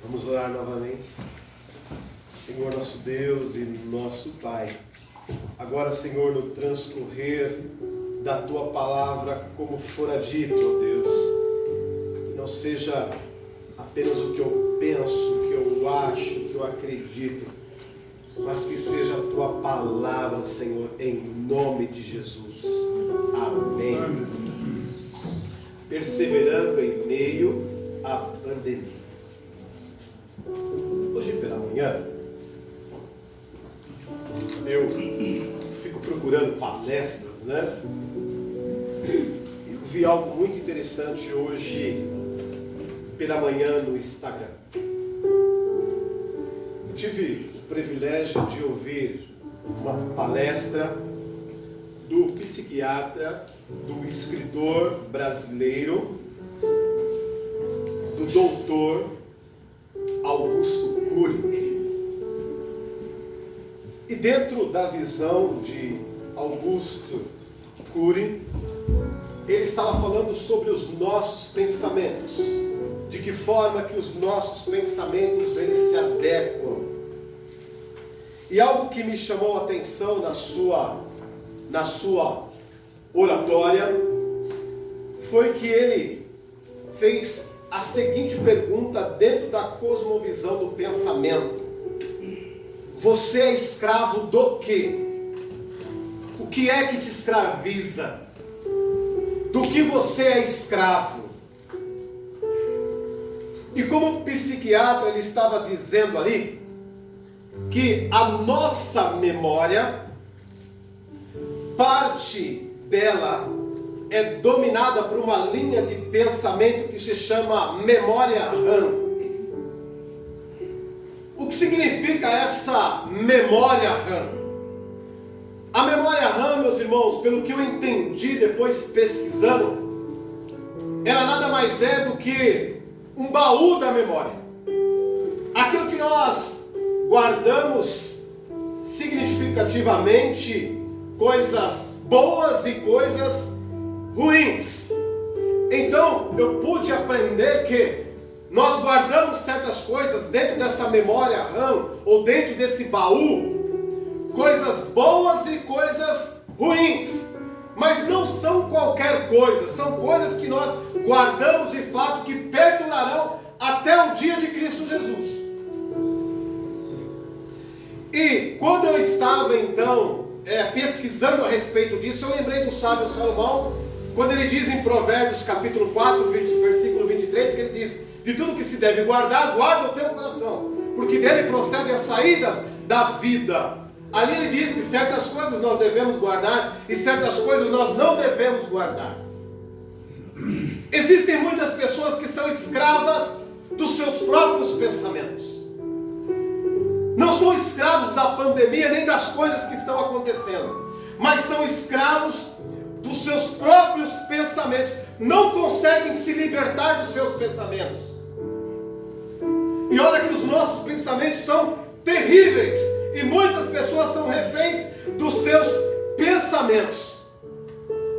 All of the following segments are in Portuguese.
Vamos orar novamente. Senhor nosso Deus e nosso Pai, agora, Senhor, no transcorrer da Tua palavra, como fora dito, ó Deus, que não seja apenas o que eu penso, o que eu acho, o que eu acredito, mas que seja a Tua palavra, Senhor, em nome de Jesus. Amém. Perseverando em meio à pandemia. Hoje pela manhã, eu fico procurando palestras, né? E vi algo muito interessante hoje pela manhã no Instagram. Eu tive o privilégio de ouvir uma palestra do psiquiatra, do escritor brasileiro, do doutor Augusto Cury. E dentro da visão de Augusto Cury, ele estava falando sobre os nossos pensamentos, de que forma que os nossos pensamentos eles se adequam. E algo que me chamou a atenção na sua oratória foi que ele fez a seguinte pergunta dentro da cosmovisão do pensamento: você é escravo do quê? O que é que te escraviza? Do que você é escravo? E como psiquiatra ele estava dizendo ali que a nossa memória, parte dela é dominada por uma linha de pensamento que se chama memória RAM. O que significa essa memória RAM? A memória RAM, meus irmãos, pelo que eu entendi depois pesquisando, ela nada mais é do que um baú da memória. Aquilo que nós guardamos significativamente, coisas boas e coisas ruins. Então eu pude aprender que nós guardamos certas coisas dentro dessa memória RAM, ou dentro desse baú, coisas boas e coisas ruins, mas não são qualquer coisa, são coisas que nós guardamos de fato, que perdurarão até o dia de Cristo Jesus. E quando eu estava então pesquisando a respeito disso, eu lembrei do sábio Salomão, quando ele diz em Provérbios capítulo 4, versículo 23, que ele diz: de tudo que se deve guardar, guarda o teu coração, porque dele procedem as saídas da vida. Ali ele diz que certas coisas nós devemos guardar e certas coisas nós não devemos guardar. Existem muitas pessoas que são escravas dos seus próprios pensamentos. Não são escravos da pandemia nem das coisas que estão acontecendo, mas são escravos dos seus próprios pensamentos. Não conseguem se libertar dos seus pensamentos. E olha que os nossos pensamentos são terríveis, e muitas pessoas são reféns dos seus pensamentos.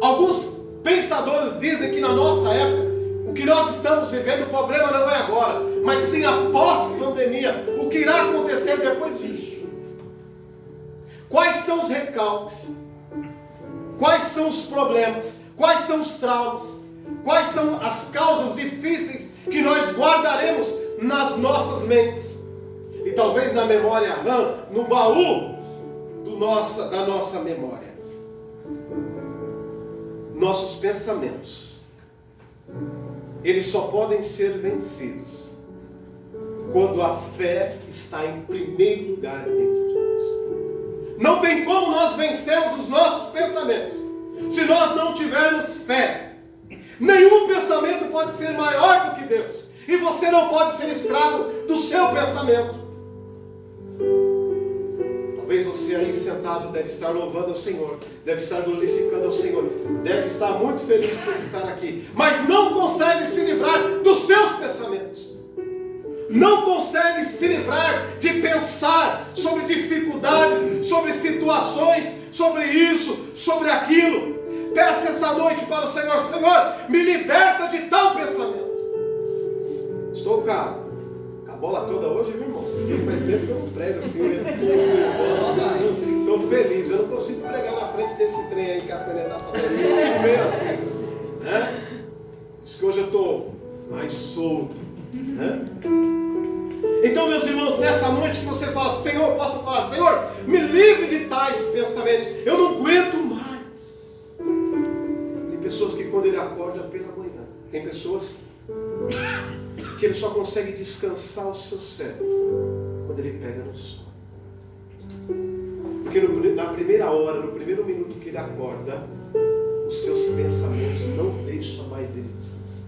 Alguns pensadores dizem que na nossa época, o que nós estamos vivendo, o problema não é agora, mas sim após pandemia, o que irá acontecer depois disso. Quais são os recalques? Quais são os problemas? Quais são os traumas? Quais são as causas difíceis que nós guardaremos nas nossas mentes? E talvez na memória RAM, no baú da nossa memória. Nossos pensamentos, eles só podem ser vencidos quando a fé está em primeiro lugar dentro de nós. Não tem como nós vencermos os nossos pensamentos se nós não tivermos fé. Nenhum pensamento pode ser maior do que Deus, e você não pode ser escravo do seu pensamento. Talvez você aí sentado deve estar louvando ao Senhor, deve estar glorificando ao Senhor, deve estar muito feliz por estar aqui, mas não consegue se livrar dos seus pensamentos. Não consegue se livrar de pensar sobre dificuldades, sobre situações, sobre isso, sobre aquilo. Peça essa noite para o Senhor: Senhor, me liberta de tal pensamento. Estou cá, acabou bola toda hoje, viu, irmão? Porque faz tempo que eu não prego assim, né? Estou feliz, eu não consigo pregar na frente desse trem aí que a Tânia está fazendo. Meio assim, né? Diz que hoje eu estou mais solto, né? Então, meus irmãos, nessa noite que você fala, Senhor, posso falar, Senhor, me livre de tais pensamentos, eu não aguento mais. Tem pessoas que quando ele acorda pela manhã, tem pessoas que ele só consegue descansar o seu cérebro quando ele pega no sono. Porque na primeira hora, no primeiro minuto que ele acorda, os seus pensamentos não deixam mais ele descansar.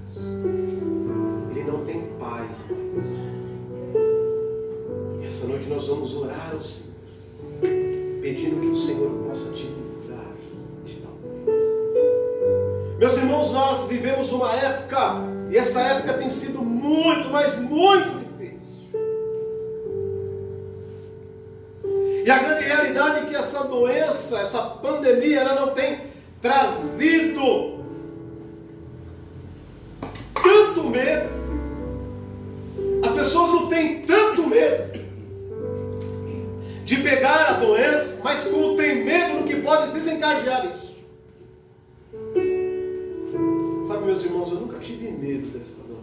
Ele não tem paz mais. E essa noite nós vamos orar ao Senhor, pedindo que o Senhor possa te livrar de tal coisa. Meus irmãos, nós vivemos uma época, e essa época tem sido muito, mas muito difícil. E a grande realidade é que essa doença, essa pandemia, ela não tem trazido tanto medo. As pessoas não têm tanto medo de pegar a doença, mas como tem medo do que pode desencadear isso. Sabe, meus irmãos, eu nunca tive medo desta doença.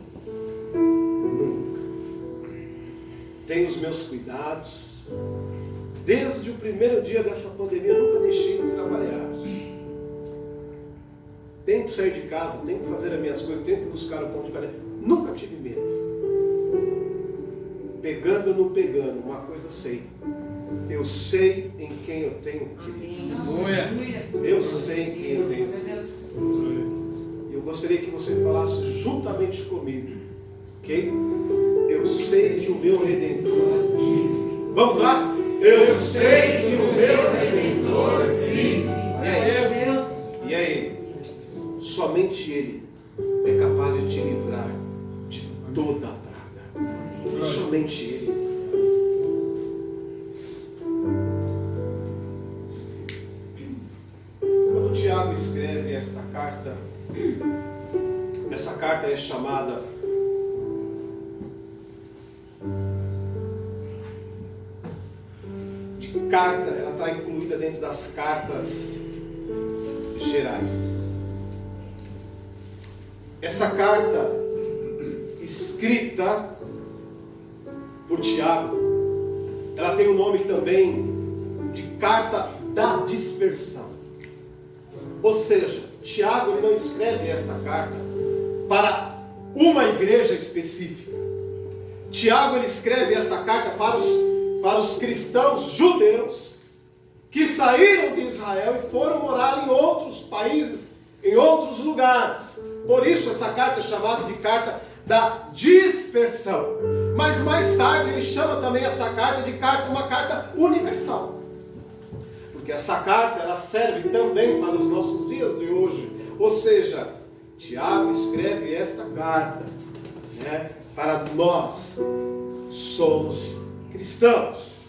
Nunca. Tenho os meus cuidados. Desde o primeiro dia dessa pandemia, eu nunca deixei de trabalhar. Tenho que sair de casa, tenho que fazer as minhas coisas, tenho que buscar o pão de cada dia. Nunca tive medo. Pegando ou não pegando, uma coisa sei. Eu sei em quem eu tenho crido. Eu sei em quem eu tenho crido. Eu gostaria que você falasse juntamente comigo. Ok? Eu sei que o meu Redentor vive. Vamos lá? Eu sei que o meu Redentor vive. E aí? E aí? Somente Ele é capaz de te livrar de toda a praga. Somente Ele. Quando Tiago escreve esta carta, essa carta é chamada de carta, ela está incluída dentro das cartas gerais. Essa carta, escrita por Tiago, ela tem o nome também de carta da dispersão. Ou seja, Tiago ele não escreve essa carta para uma igreja específica. Tiago ele escreve essa carta para os cristãos judeus que saíram de Israel e foram morar em outros países, em outros lugares. Por isso essa carta é chamada de carta da dispersão. Mas mais tarde ele chama também essa carta de uma carta universal. Porque essa carta ela serve também para os nossos dias de hoje. Ou seja, Tiago escreve esta carta, né, para nós somos cristãos.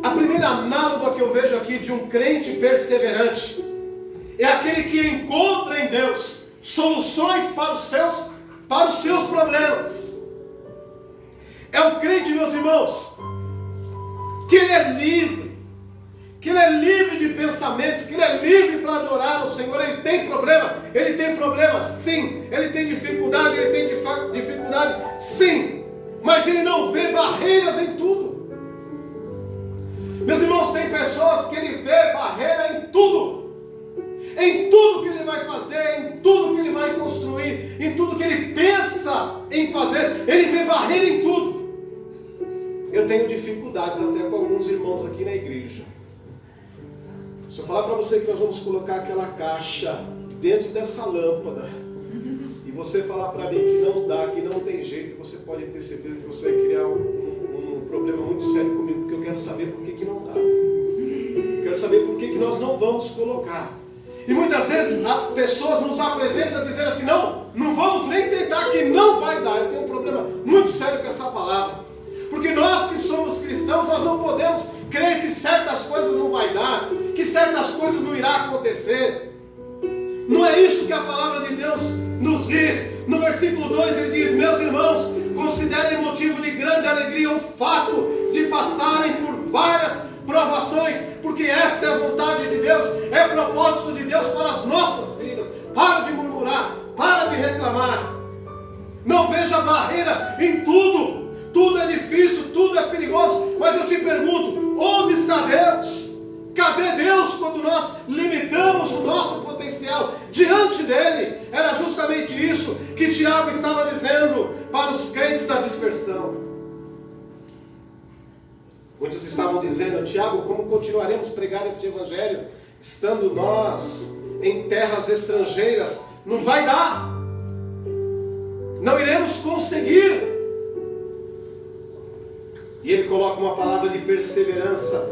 A primeira análoga que eu vejo aqui de um crente perseverante é aquele que encontra em Deus soluções para os seus problemas. É o crente, meus irmãos, que ele é livre, de pensamento, que ele é livre para adorar o Senhor. Ele tem problema sim, ele tem dificuldade, sim, mas ele não vê barreiras em tudo. Meus irmãos, tem pessoas que ele vê barreira em tudo que ele vai fazer, em tudo que ele vai construir, em tudo que ele pensa em fazer, ele vê barreira em tudo. Eu tenho dificuldades até com alguns irmãos aqui na igreja. Se eu falar para você que nós vamos colocar aquela caixa dentro dessa lâmpada, e você falar para mim que não dá, que não tem jeito, você pode ter certeza que você vai criar um problema muito sério comigo, porque eu quero saber por que não dá. Eu quero saber por que nós não vamos colocar. E muitas vezes as pessoas nos apresentam dizendo assim, não vamos nem tentar, que não vai dar. Eu tenho um problema muito sério com essa palavra. Porque nós que somos cristãos, nós não podemos crer que certas coisas não vai dar, que certas coisas não irá acontecer. Não é isso que a palavra de Deus nos diz. No versículo 2 ele diz, meus irmãos, considerem o fato de passarem por várias provações, porque esta é a vontade de Deus, é o propósito de Deus para as nossas vidas. Para de murmurar, para de reclamar. Não veja barreira em tudo. Tudo é difícil, tudo é perigoso, mas eu te pergunto, onde está Deus? Cadê Deus quando nós limitamos o nosso potencial diante dele? Era justamente isso que Tiago estava dizendo para os crentes da dispersão. Muitos estavam dizendo: Tiago, como continuaremos a pregar este evangelho, estando nós em terras estrangeiras? Não vai dar, não iremos conseguir. E ele coloca uma palavra de perseverança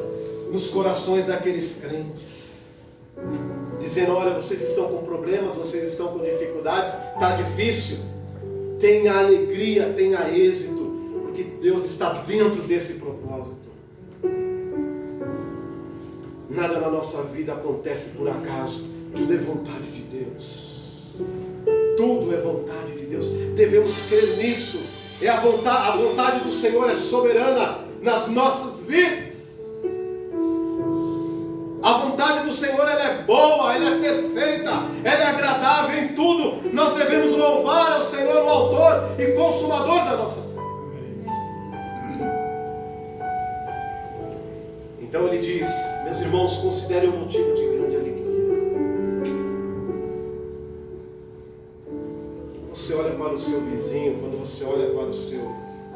nos corações daqueles crentes, dizendo: olha, vocês estão com problemas, vocês estão com dificuldades, está difícil, tenha alegria, tenha êxito, porque Deus está dentro desse propósito. Nada na nossa vida acontece por acaso, tudo é vontade de Deus, tudo é vontade de Deus, devemos crer nisso. A vontade do Senhor é soberana nas nossas vidas. A vontade do Senhor, ela é boa, ela é perfeita, ela é agradável em tudo. Nós devemos louvar ao Senhor, o autor e consumador da nossa fé. Então ele diz: meus irmãos, considerem um motivo de grande alegria. Você olha para o seu vizinho, quando você olha para o seu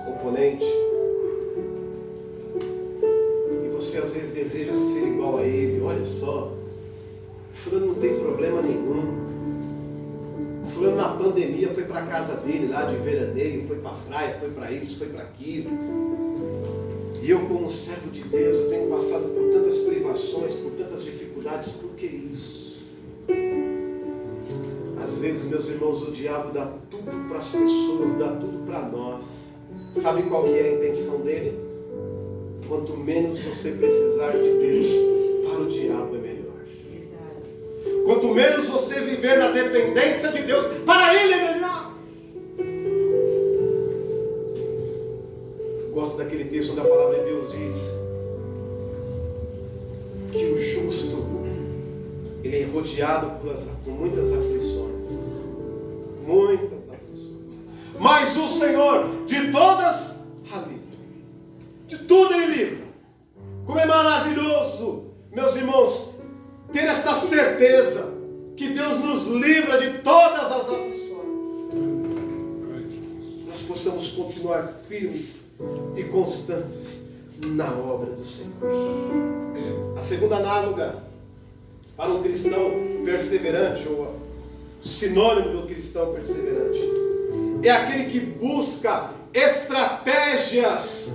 oponente, e você às vezes deseja ser igual a ele. Olha só, fulano não tem problema nenhum. Fulano na pandemia foi para a casa dele lá de veraneio, foi para a praia, foi para isso, foi para aquilo. E eu, como servo de Deus, eu tenho passado por tantas privações, por tantas dificuldades. Por que isso? Às vezes, meus irmãos, o diabo dá tudo para as pessoas, dá tudo para nós. Sabe qual que é a intenção dele? Quanto menos você precisar de Deus, para o diabo é melhor. Quanto menos você viver na dependência de Deus, para ele é melhor. Gosto daquele texto onde a palavra de Deus diz que o justo, ele é rodeado por muitas aflições. Muitas aflições. Mas o Senhor, de todas, a livra. De tudo ele livra. Como é maravilhoso, meus irmãos, ter esta certeza que Deus nos livra de todas as aflições. Nós possamos continuar firmes e constantes na obra do Senhor. A segunda análoga para um cristão perseverante, ou sinônimo do cristão perseverante, é aquele que busca estratégias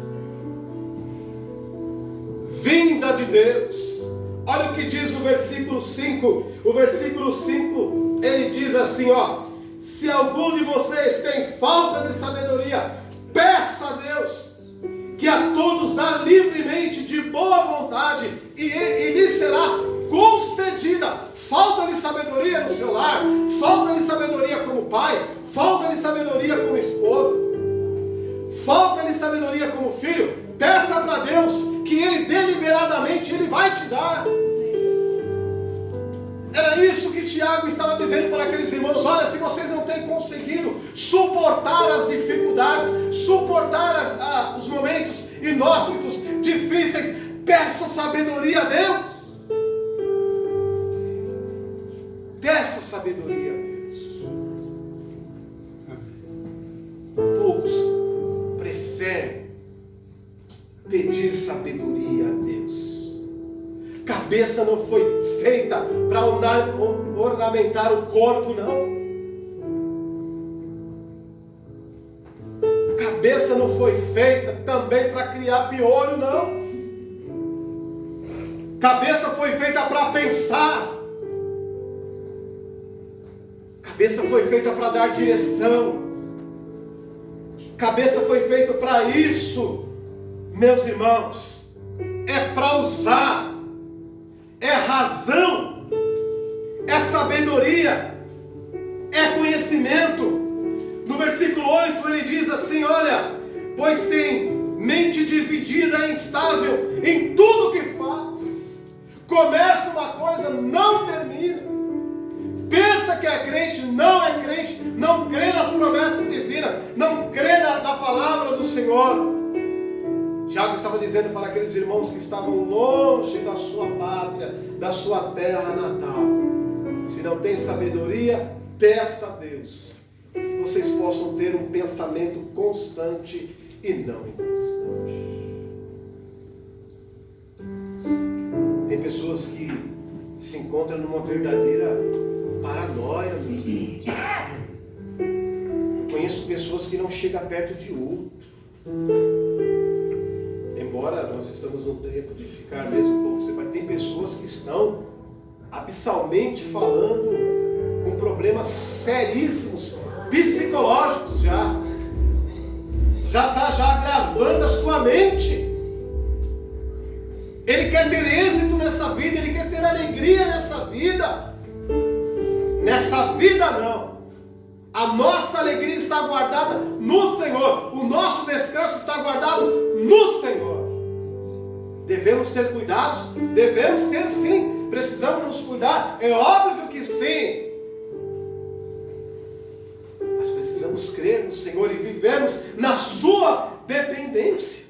vinda de Deus. Olha o que diz o versículo 5. O versículo 5, ele diz assim, ó: se algum de vocês tem falta de sabedoria, peça a Deus, que a todos dá livremente, de boa vontade, e lhe será concedida. Falta-lhe sabedoria no seu lar, falta-lhe sabedoria como pai, falta-lhe sabedoria como esposa, falta-lhe sabedoria como filho. Peça para Deus, que Ele deliberadamente Ele vai te dar. Era isso que Tiago estava dizendo para aqueles irmãos: olha, se vocês não têm conseguido suportar as dificuldades, suportar os momentos inóspitos, difíceis, peça sabedoria a Deus. Peça sabedoria a Deus. Poucos preferem pedir sabedoria a Deus. Cabeça não foi feita para ornamentar o corpo, não. Cabeça não foi feita também para criar piolho, não. Cabeça foi feita para pensar. Cabeça foi feita para dar direção. Cabeça foi feita para isso, meus irmãos. É para usar. É razão. É sabedoria. É conhecimento. No versículo 8 ele diz assim: olha, pois tem mente dividida e instável em tudo que faz. Começa uma coisa, não termina. Pensa que é crente, não crê nas promessas divinas, não crê na palavra do Senhor. Tiago estava dizendo para aqueles irmãos que estavam longe da sua pátria, da sua terra natal: se não tem sabedoria, peça a Deus, que vocês possam ter um pensamento constante e não inconstante. Tem pessoas que se encontram numa verdadeira paranoia, meus irmãos. Eu conheço pessoas que não chegam perto de outro. Embora nós estamos num tempo de ficar mesmo um pouco separado, tem pessoas que estão abissalmente falando com problemas seríssimos, psicológicos já está agravando a sua mente. Ele quer ter êxito nessa vida, ele quer ter alegria nessa vida. Nessa vida não. A nossa alegria está guardada no Senhor. O nosso descanso está guardado no Senhor. Devemos ter cuidados? Devemos ter sim. Precisamos nos cuidar? É óbvio que sim. Mas precisamos crer no Senhor e vivemos na sua dependência.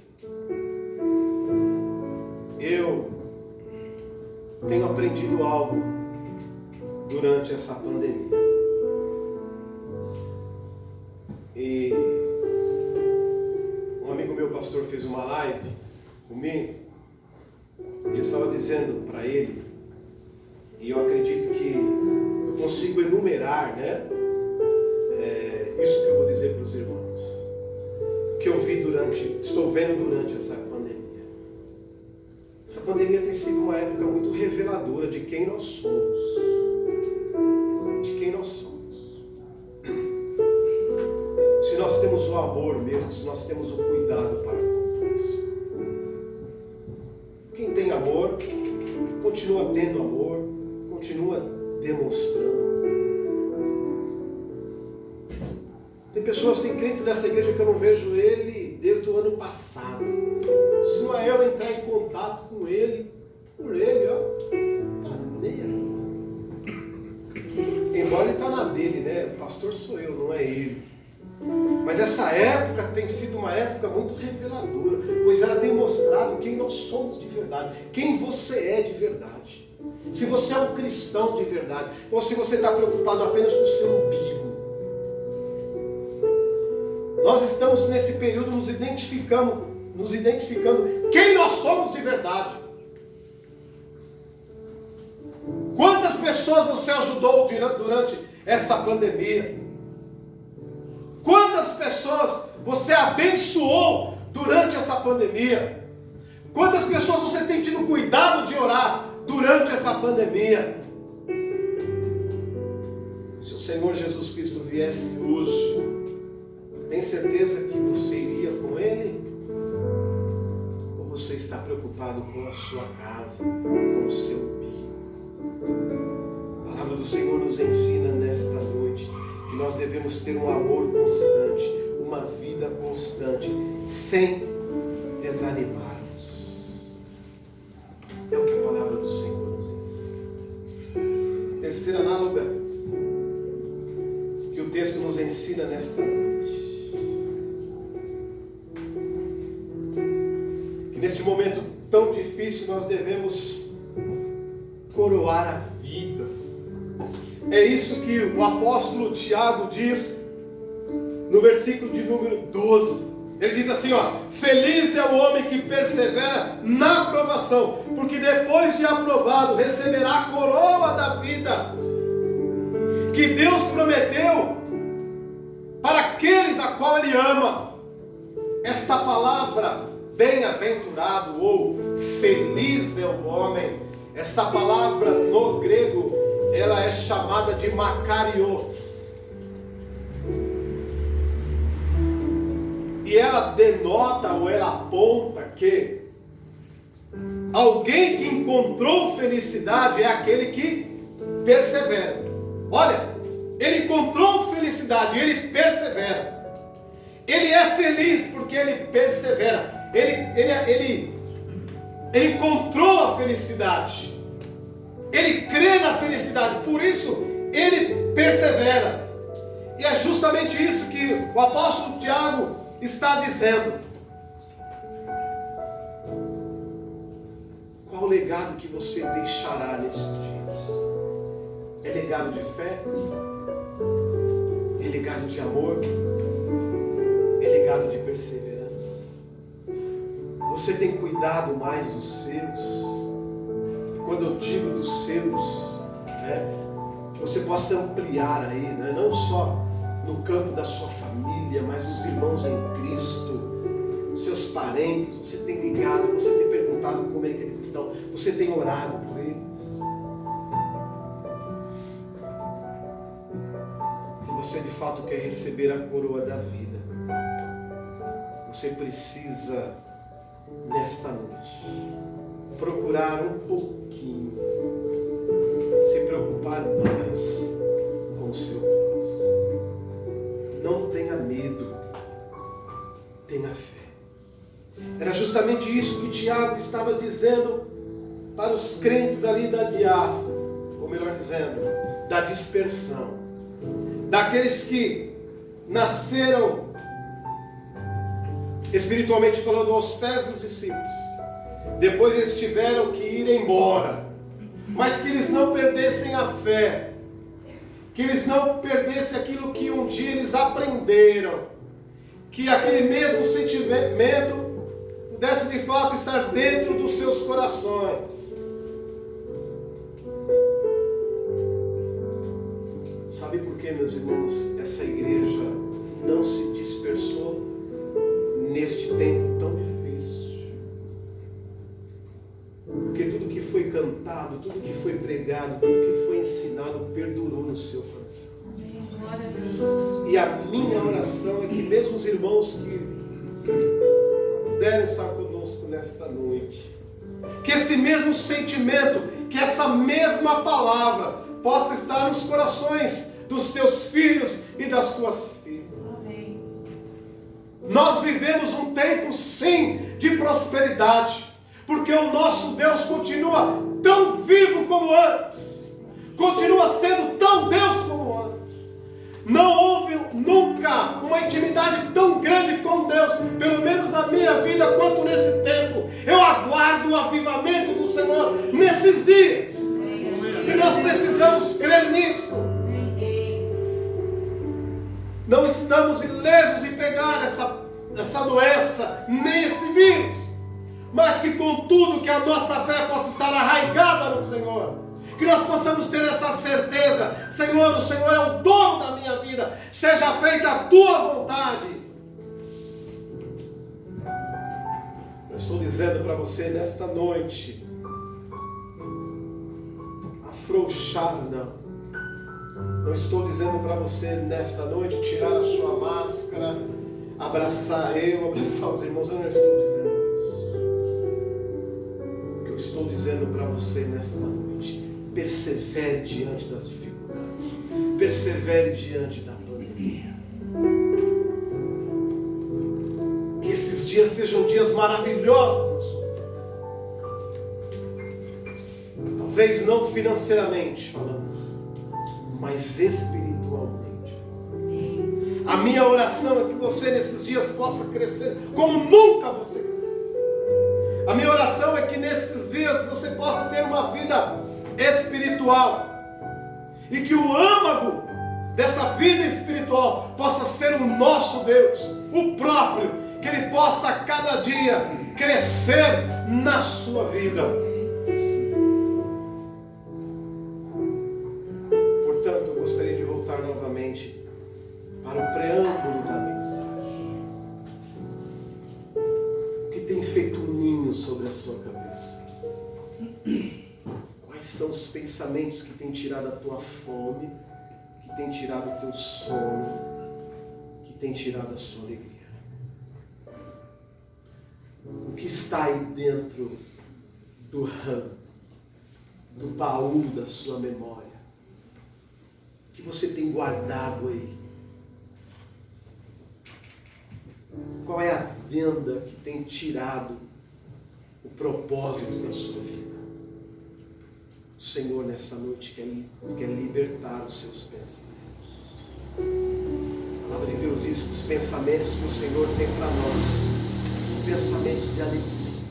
Eu tenho aprendido algo durante essa pandemia. E um amigo meu, pastor, fez uma live comigo. E eu estava dizendo para ele, e eu acredito que eu consigo enumerar, né? Isso que eu vou dizer para os irmãos, que eu vi estou vendo durante essa pandemia. Essa pandemia tem sido uma época muito reveladora de quem nós somos. De quem nós somos. Se nós temos o amor mesmo, se nós temos o cuidado para com isso. Quem tem amor, continua tendo amor, continua demonstrando. Tem pessoas, tem crentes dessa igreja que eu não vejo ele desde o ano passado. Se não é eu entrar em contato com ele, por ele, ó, tá nem aí. Embora ele tá na dele, né? O pastor sou eu, não é ele. Mas essa época tem sido uma época muito reveladora, pois ela tem mostrado quem nós somos de verdade, quem você é de verdade. Se você é um cristão de verdade, ou se você está preocupado apenas com o seu umbigo. Nós estamos nesse período nos identificando quem nós somos de verdade. Quantas pessoas você ajudou durante essa pandemia? Quantas pessoas você abençoou durante essa pandemia? Quantas pessoas você tem tido cuidado de orar durante essa pandemia? Se o Senhor Jesus Cristo viesse hoje, tem certeza que você iria com Ele? Ou você está preocupado com a sua casa, com o seu bico? A palavra do Senhor nos ensina nesta noite que nós devemos ter um amor constante, uma vida constante, sem desanimarmos. É o que a palavra do Senhor nos ensina. A terceira análoga que o texto nos ensina nesta noite, que neste momento tão difícil nós devemos coroar a vida. É isso que o apóstolo Tiago diz no versículo de número 12. Ele diz assim, ó: feliz é o homem que persevera na aprovação, porque depois de aprovado receberá a coroa da vida que Deus prometeu para aqueles a qual Ele ama. Esta palavra, bem-aventurado ou feliz é o homem, esta palavra no grego, ela é chamada de makarios. E ela denota ou ela aponta que alguém que encontrou felicidade é aquele que persevera. Olha, ele encontrou felicidade, ele persevera. Ele é feliz porque ele persevera. ele encontrou a felicidade. Ele crê na felicidade, por isso ele persevera. E é justamente isso que o apóstolo Tiago está dizendo. Qual o legado que você deixará nesses dias? É legado de fé? É legado de amor? É legado de perseverança? Você tem cuidado mais dos seus? Quando eu digo dos seus, que você possa ampliar aí, não só no campo da sua família, mas os irmãos em Cristo, seus parentes. Você tem ligado, você tem perguntado como é que eles estão, você tem orado por eles. Se você de fato quer receber a coroa da vida, você precisa, nesta noite, procurar um pouquinho, se preocupar mais com o seu próximo. Não tenha medo, tenha fé. Era justamente isso que Tiago estava dizendo para os crentes ali da diáspora, ou melhor dizendo, da dispersão, daqueles que nasceram, espiritualmente falando, aos pés dos discípulos. Depois eles tiveram que ir embora, mas que eles não perdessem a fé, que eles não perdessem aquilo que um dia eles aprenderam, que aquele mesmo sentimento pudesse de fato estar dentro dos seus corações. Sabe por que, meus irmãos, essa igreja não se dispersou neste tempo tão difícil? Porque tudo que foi cantado, tudo que foi pregado, tudo que foi ensinado perdurou no seu coração. E a minha oração é que mesmo os irmãos que puderam estar conosco nesta noite, que esse mesmo sentimento, que essa mesma palavra possa estar nos corações dos teus filhos e das tuas filhas. Amém. Nós vivemos um tempo, sim, de prosperidade, porque o nosso Deus continua tão vivo como antes, continua sendo tão Deus como antes. Não houve nunca uma intimidade tão grande com Deus, pelo menos na minha vida, quanto nesse tempo. Eu aguardo o avivamento do Senhor nesses dias, e nós precisamos crer nisso. Não estamos ilesos em pegar essa doença, nem esse vírus, mas que contudo que a nossa fé possa estar arraigada no Senhor, que nós possamos ter essa certeza: Senhor, o Senhor é o dono da minha vida, seja feita a tua vontade. Eu estou dizendo para você nesta noite, afrouxar não. Não estou dizendo para você nesta noite tirar a sua máscara, abraçar os irmãos. Eu não estou dizendo isso. O que eu estou dizendo para você nesta noite: persevere diante das dificuldades, persevere diante da pandemia. Que esses dias sejam dias maravilhosos na sua vida. Talvez não financeiramente falando, mas espiritualmente. A minha oração é que você nesses dias possa crescer como nunca você cresceu. A minha oração é que nesses dias você possa ter uma vida espiritual, e que o âmago dessa vida espiritual possa ser o nosso Deus, o próprio, que Ele possa a cada dia crescer na sua vida. Portanto, eu gostaria de voltar novamente para o preâmbulo da mensagem. O que tem feito um ninho sobre a sua cabeça? Quais são os pensamentos que têm tirado a tua fome, que têm tirado o teu sono, que têm tirado a sua alegria? O que está aí dentro do baú da sua memória? O que você tem guardado aí? Qual é a venda que tem tirado o propósito da sua vida? O Senhor nessa noite quer libertar os seus pensamentos. A palavra de Deus diz que os pensamentos que o Senhor tem para nós são pensamentos de alegria,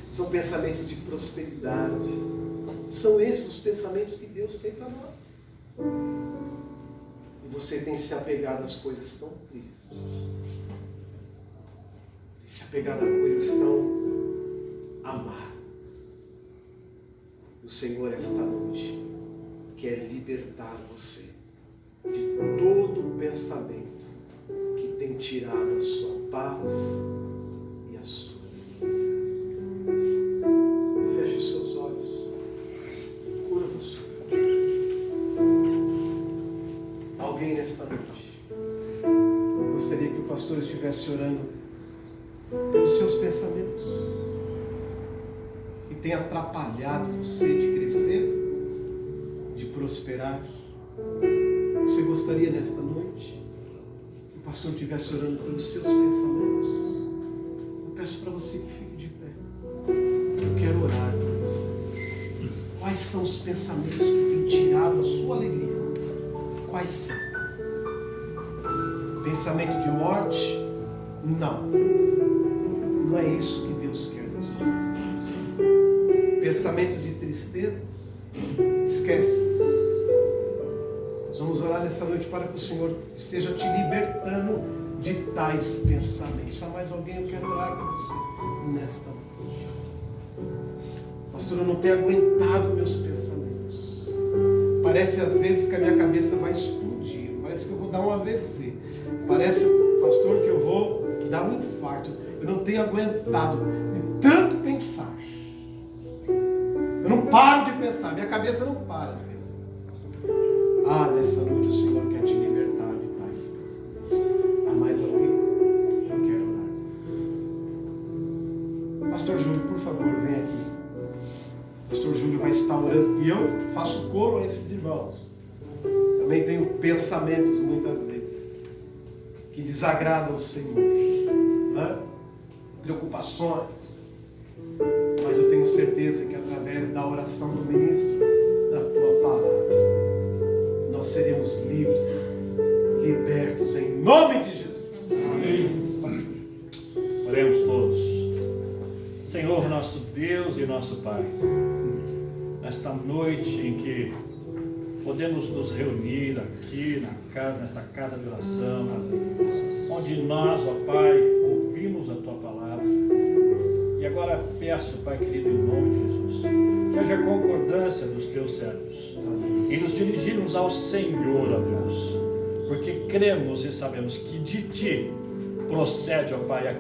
são pensamentos de prosperidade. São esses os pensamentos que Deus tem para nós. E você tem se apegado às coisas tão tristes, tem se apegado a coisas tão amargas. O Senhor esta noite quer libertar você de todo o pensamento que tem tirado a sua paz e a sua alegria. Feche os seus olhos. Cura você. Alguém nesta noite gostaria que o pastor estivesse orando pelos seus pensamentos que tem atrapalhado você de crescer, de prosperar. Você gostaria nesta noite que o pastor estivesse orando pelos seus pensamentos? Eu peço para você que fique de pé. Eu quero orar por você. Quais são os pensamentos que têm tirado a sua alegria? Quais são? Pensamento de morte? Não. Não é isso que Deus quer das nossas vidas. Pensamentos de tristezas? Esquece. Nós vamos orar nessa noite para que o Senhor esteja te libertando de tais pensamentos. Há mais alguém? Eu quero orar por você nesta noite. Pastor, eu não tenho aguentado meus pensamentos. Parece às vezes que a minha cabeça vai explodir. Parece que eu vou dar um AVC. Parece, pastor, que eu vou dar um infarto. Eu não tenho aguentado de tanto pensar. Eu não paro de pensar. Minha cabeça não para de pensar. Nessa noite o Senhor quer te libertar de tais pensamentos. Há mais alguém? Eu quero orar por você. Pastor Júlio, por favor, vem aqui. Pastor Júlio vai estar orando. E eu faço coro a esses irmãos. Também tenho pensamentos muitas vezes que desagradam o Senhor, né? Preocupações. Mas eu tenho certeza que através da oração do ministro, da tua palavra, nós seremos livres, libertos em nome de Jesus. Amém. Oremos todos. Senhor, nosso Deus e nosso Pai, nesta noite em que podemos nos reunir aqui nesta casa de oração, onde nós, ó Pai, ouvimos a Tua palavra. E agora peço, Pai querido, em nome de Jesus, que haja concordância dos Teus servos e nos dirigirmos ao Senhor, ó Deus, porque cremos e sabemos que de Ti procede, ó Pai,